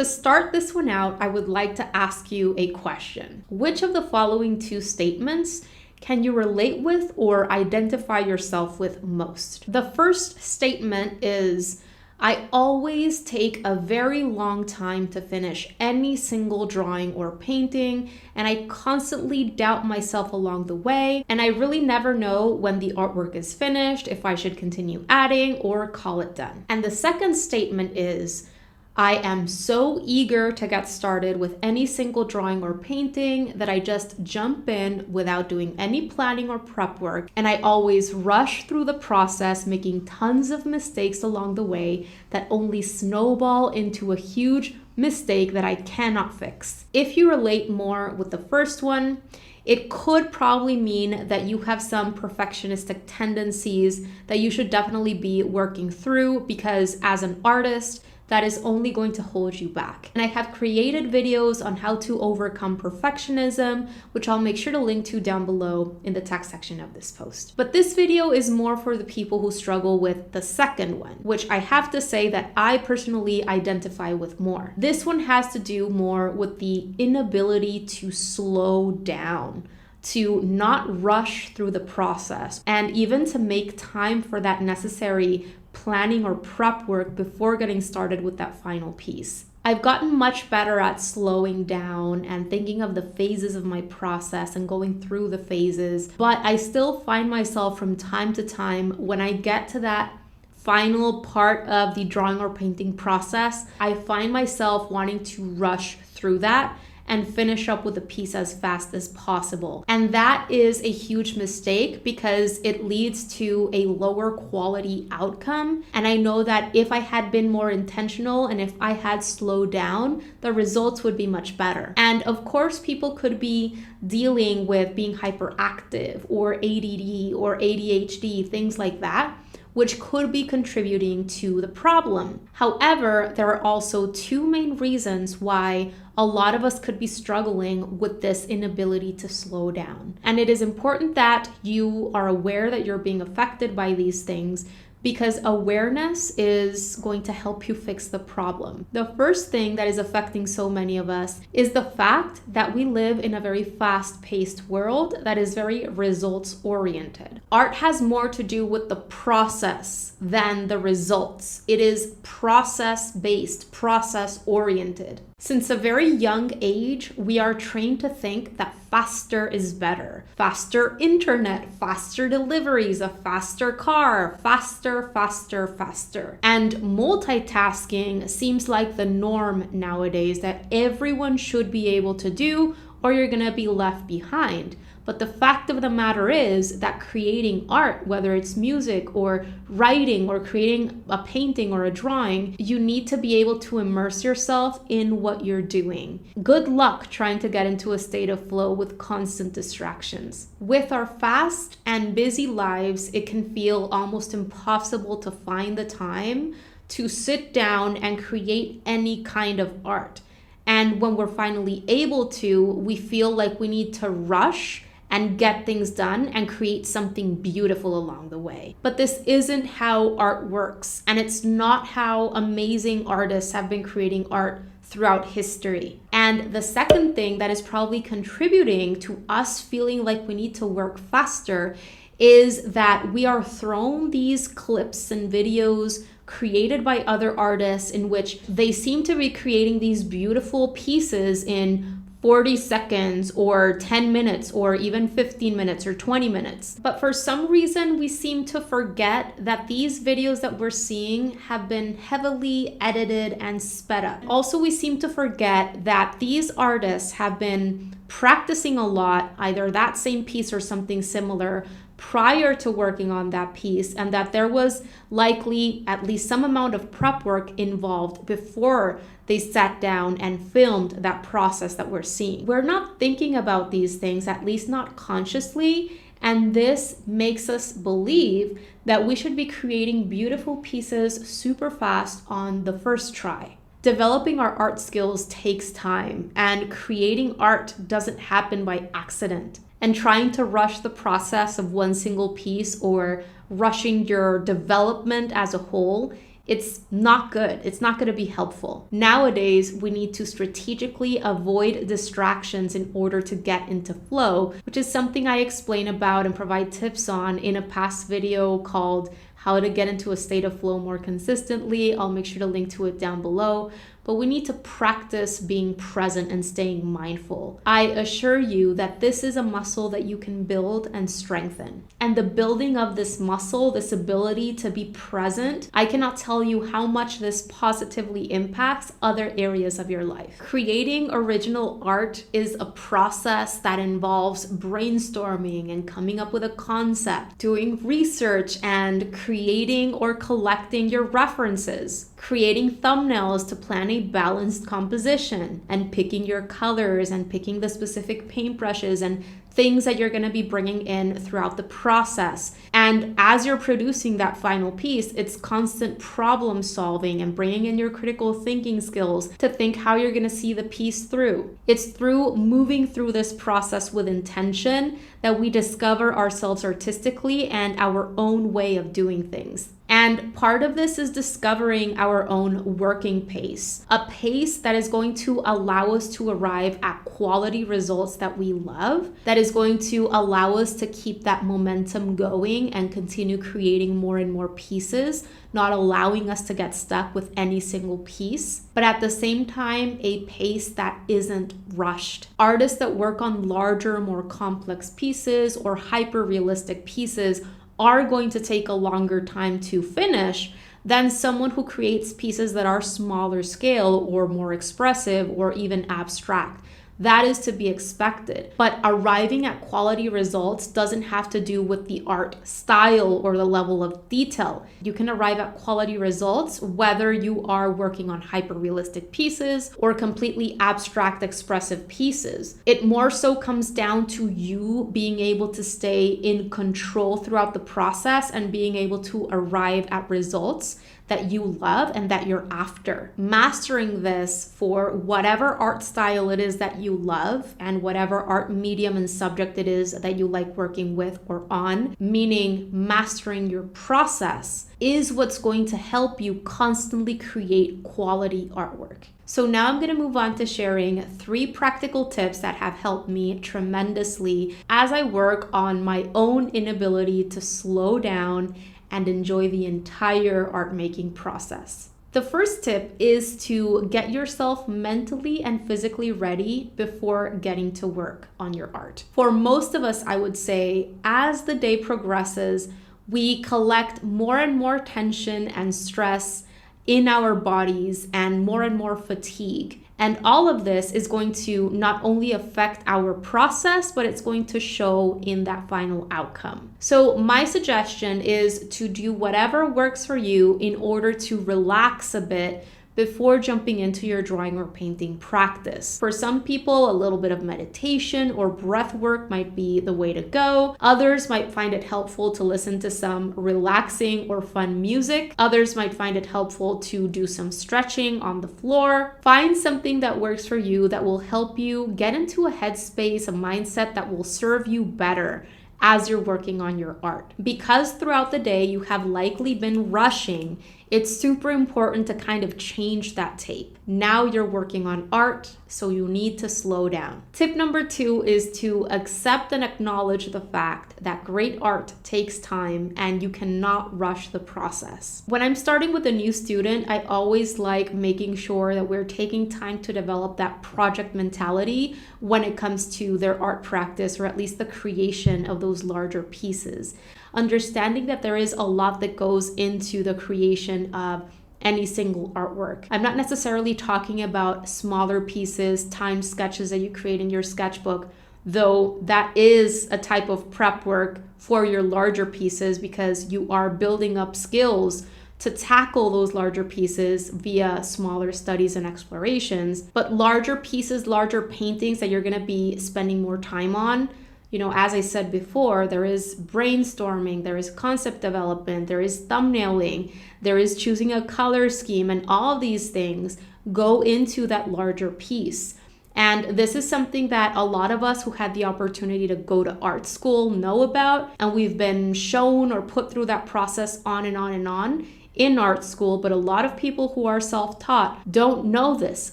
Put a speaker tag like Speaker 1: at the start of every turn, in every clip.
Speaker 1: To start this one out, I would like to ask you a question. Which of the following two statements can you relate with or identify yourself with most? The first statement is, I always take a very long time to finish any single drawing or painting, and I constantly doubt myself along the way, and I really never know when the artwork is finished, if I should continue adding or call it done. And the second statement is, I am so eager to get started with any single drawing or painting that I just jump in without doing any planning or prep work, and I always rush through the process, making tons of mistakes along the way that only snowball into a huge mistake that I cannot fix. If you relate more with the first one, it could probably mean that you have some perfectionistic tendencies that you should definitely be working through, because as an artist, that is only going to hold you back. And I have created videos on how to overcome perfectionism, which I'll make sure to link to down below in the text section of this post. But this video is more for the people who struggle with the second one, which I have to say that I personally identify with more. This one has to do more with the inability to slow down, to not rush through the process, and even to make time for that necessary planning or prep work before getting started with that final piece. I've gotten much better at slowing down and thinking of the phases of my process and going through the phases, but I still find myself from time to time, when I get to that final part of the drawing or painting process, I find myself wanting to rush through that and finish up with the piece as fast as possible. And that is a huge mistake because it leads to a lower quality outcome. And I know that if I had been more intentional and if I had slowed down, the results would be much better. And of course, people could be dealing with being hyperactive or ADD or ADHD, things like that, which could be contributing to the problem. However, there are also two main reasons why a lot of us could be struggling with this inability to slow down. And it is important that you are aware that you're being affected by these things, because awareness is going to help you fix the problem. The first thing that is affecting so many of us is the fact that we live in a very fast-paced world that is very results-oriented. Art has more to do with the process than the results. It is process-based, process-oriented. Since a very young age, we are trained to think that faster is better. Faster internet, faster deliveries, a faster car, faster, faster, faster. And multitasking seems like the norm nowadays that everyone should be able to do, or you're gonna be left behind. But the fact of the matter is that creating art, whether it's music or writing or creating a painting or a drawing, you need to be able to immerse yourself in what you're doing. Good luck trying to get into a state of flow with constant distractions. With our fast and busy lives, it can feel almost impossible to find the time to sit down and create any kind of art. And when we're finally able to, we feel like we need to rush and get things done and create something beautiful along the way. But this isn't how art works, and it's not how amazing artists have been creating art throughout history. And the second thing that is probably contributing to us feeling like we need to work faster is that we are thrown these clips and videos created by other artists in which they seem to be creating these beautiful pieces in 40 seconds or 10 minutes or even 15 minutes or 20 minutes. But for some reason, we seem to forget that these videos that we're seeing have been heavily edited and sped up. Also, we seem to forget that these artists have been practicing a lot, either that same piece or something similar, prior to working on that piece, and that there was likely at least some amount of prep work involved before they sat down and filmed that process that we're seeing. We're not thinking about these things, at least not consciously, and this makes us believe that we should be creating beautiful pieces super fast on the first try. Developing our art skills takes time, and creating art doesn't happen by accident. And trying to rush the process of one single piece or rushing your development as a whole it's not good. It's not going to be helpful. Nowadays, we need to strategically avoid distractions in order to get into flow, which is something I explain about and provide tips on in a past video called How to Get into a State of Flow More Consistently. I'll make sure to link to it down below. But we need to practice being present and staying mindful. I assure you that this is a muscle that you can build and strengthen. And the building of this muscle, this ability to be present, I cannot tell you how much this positively impacts other areas of your life. Creating original art is a process that involves brainstorming and coming up with a concept, doing research and creating or collecting your references, creating thumbnails to plan a balanced composition, and picking your colors and picking the specific paintbrushes and things that you're going to be bringing in throughout the process. And as you're producing that final piece, it's constant problem solving and bringing in your critical thinking skills to think how you're going to see the piece through. It's through moving through this process with intention that we discover ourselves artistically and our own way of doing things. And part of this is discovering our own working pace, a pace that is going to allow us to arrive at quality results that we love, that is going to allow us to keep that momentum going and continue creating more and more pieces, not allowing us to get stuck with any single piece, but at the same time, a pace that isn't rushed. Artists that work on larger, more complex pieces or hyper-realistic pieces are going to take a longer time to finish than someone who creates pieces that are smaller scale or more expressive or even abstract. That is to be expected. But arriving at quality results doesn't have to do with the art style or the level of detail. You can arrive at quality results whether you are working on hyper-realistic pieces or completely abstract expressive pieces. It more so comes down to you being able to stay in control throughout the process and being able to arrive at results that you love and that you're after. Mastering this for whatever art style it is that you love and whatever art medium and subject it is that you like working with or on, meaning mastering your process, is what's going to help you constantly create quality artwork. So now I'm going to move on to sharing 3 practical tips that have helped me tremendously as I work on my own inability to slow down and enjoy the entire art making process. The first tip is to get yourself mentally and physically ready before getting to work on your art. For most of us, I would say, as the day progresses, we collect more and more tension and stress in our bodies and more fatigue. And all of this is going to not only affect our process, but it's going to show in that final outcome. So my suggestion is to do whatever works for you in order to relax a bit before jumping into your drawing or painting practice. For some people, a little bit of meditation or breath work might be the way to go. Others might find it helpful to listen to some relaxing or fun music. Others might find it helpful to do some stretching on the floor. Find something that works for you that will help you get into a headspace, a mindset that will serve you better as you're working on your art. Because throughout the day you have likely been rushing, it's super important to kind of change that tape. Now you're working on art, so you need to slow down. Tip number 2 is to accept and acknowledge the fact that great art takes time and you cannot rush the process. When I'm starting with a new student, I always like making sure that we're taking time to develop that project mentality when it comes to their art practice, or at least the creation of those larger pieces. Understanding that there is a lot that goes into the creation of any single artwork. I'm not necessarily talking about smaller pieces, timed sketches that you create in your sketchbook, though that is a type of prep work for your larger pieces because you are building up skills to tackle those larger pieces via smaller studies and explorations. But larger pieces, larger paintings that you're gonna be spending more time on, as I said before, there is brainstorming, there is concept development, there is thumbnailing, there is choosing a color scheme, and all of these things go into that larger piece. And this is something that a lot of us who had the opportunity to go to art school know about, and we've been shown or put through that process on and on and on in art school, but a lot of people who are self-taught don't know this,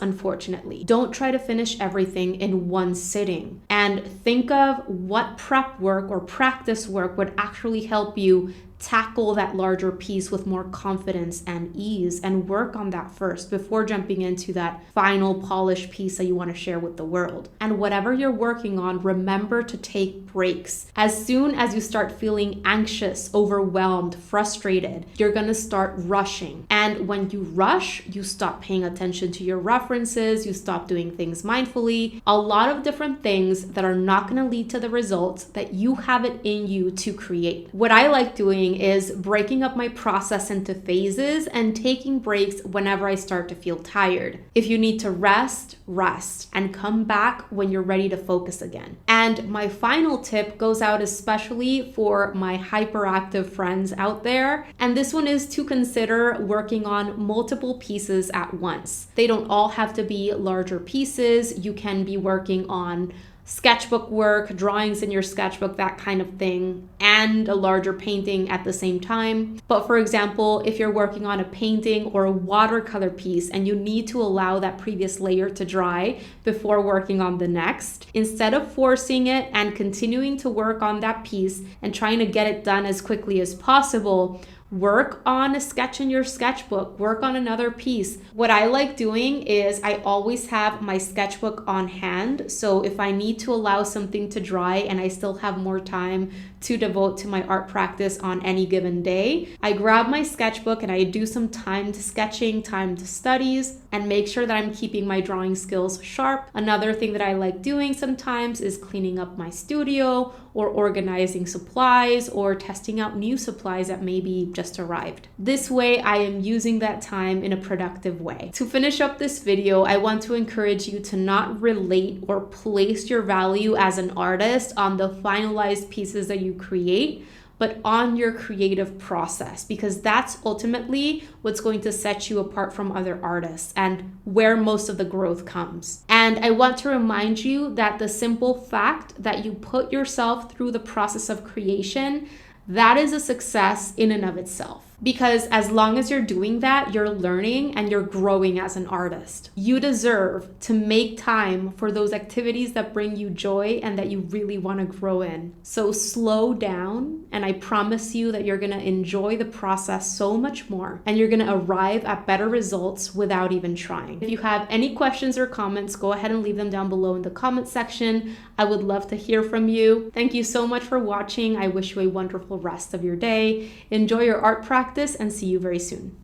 Speaker 1: unfortunately. Don't try to finish everything in one sitting. And think of what prep work or practice work would actually help you tackle that larger piece with more confidence and ease, and work on that first before jumping into that final polished piece that you want to share with the world. And whatever you're working on, remember to take breaks. As soon as you start feeling anxious, overwhelmed, frustrated, you're going to start rushing. And when you rush, you stop paying attention to your references, you stop doing things mindfully, a lot of different things that are not going to lead to the results that you have it in you to create. What I like doing is breaking up my process into phases and taking breaks whenever I start to feel tired. If you need to rest, rest, and come back when you're ready to focus again. And my final tip goes out especially for my hyperactive friends out there. And this one is to consider working on multiple pieces at once. They don't all have to be larger pieces. You can be working on sketchbook work, drawings in your sketchbook, that kind of thing, and a larger painting at the same time. But for example, if you're working on a painting or a watercolor piece and you need to allow that previous layer to dry before working on the next, instead of forcing it and continuing to work on that piece and trying to get it done as quickly as possible, work on a sketch in your sketchbook, work on another piece. What I like doing is I always have my sketchbook on hand. So if I need to allow something to dry and I still have more time to devote to my art practice on any given day, I grab my sketchbook and I do some timed sketching, timed studies, and make sure that I'm keeping my drawing skills sharp. Another thing that I like doing sometimes is cleaning up my studio or organizing supplies or testing out new supplies that maybe just arrived. This way, I am using that time in a productive way. To finish up this video, I want to encourage you to not relate or place your value as an artist on the finalized pieces that you create, but on your creative process, because that's ultimately what's going to set you apart from other artists and where most of the growth comes. And I want to remind you that the simple fact that you put yourself through the process of creation, that is a success in and of itself. Because as long as you're doing that, you're learning and you're growing as an artist. You deserve to make time for those activities that bring you joy and that you really want to grow in. So slow down, and I promise you that you're going to enjoy the process so much more, and you're going to arrive at better results without even trying. If you have any questions or comments, go ahead and leave them down below in the comment section. I would love to hear from you. Thank you so much for watching. I wish you a wonderful rest of your day. Enjoy your art practice and see you very soon.